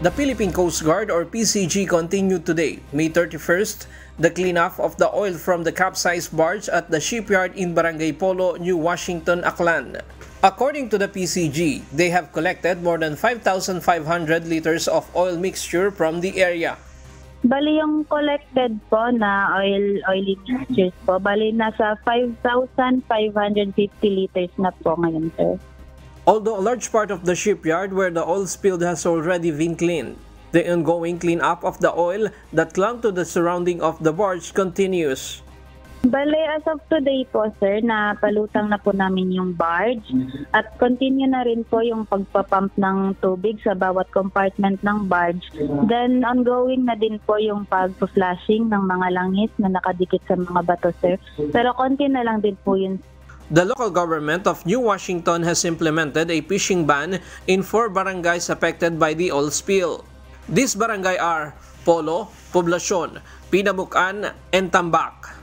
The Philippine Coast Guard or PCG continued today, May 31st, the cleanup of the oil from the capsized barge at the shipyard in Barangay Polo, New Washington, Aklan. According to the PCG, they have collected more than 5,500 liters of oil mixture from the area. Bali yung collected po na oily mixtures po, bali nasa 5,550 liters na po ngayon, sir. Although a large part of the shipyard where the oil spilled has already been cleaned, the ongoing cleanup of the oil that clung to the surrounding of the barge continues. Bale, as of today po, sir, napalutang na po namin yung barge at continue na rin po yung pagpapump ng tubig sa bawat compartment ng barge. Then, ongoing na din po yung pag-flashing ng mga langis na nakadikit sa mga bato, sir. Pero konti na lang din po yun. The local government of New Washington has implemented a fishing ban in 4 barangays affected by the oil spill. These barangay are Polo, Poblacion, Pinabucan, and Tambak.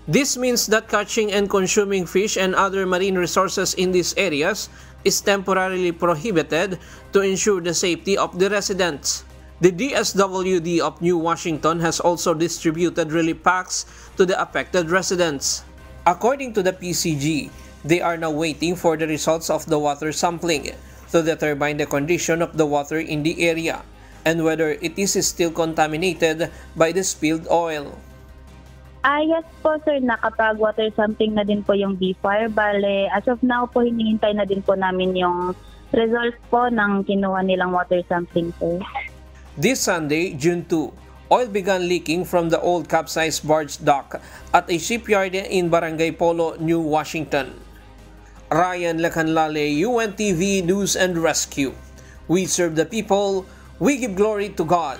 This means that catching and consuming fish and other marine resources in these areas is temporarily prohibited to ensure the safety of the residents. The DSWD of New Washington has also distributed relief packs to the affected residents. According to the PCG, they are now waiting for the results of the water sampling to determine the condition of the water in the area and whether it is still contaminated by the spilled oil. Yes po, sir, nakapag-water sampling na din po yung B-Fire. Bale, as of now po, hinihintay na din po namin yung result po ng kinuha nilang water sampling, sir. This Sunday, June 2, oil began leaking from the old capsized barge dock at a shipyard in Barangay Polo, New Washington. Ryan Lacanlale, UNTV News and Rescue. We serve the people, we give glory to God.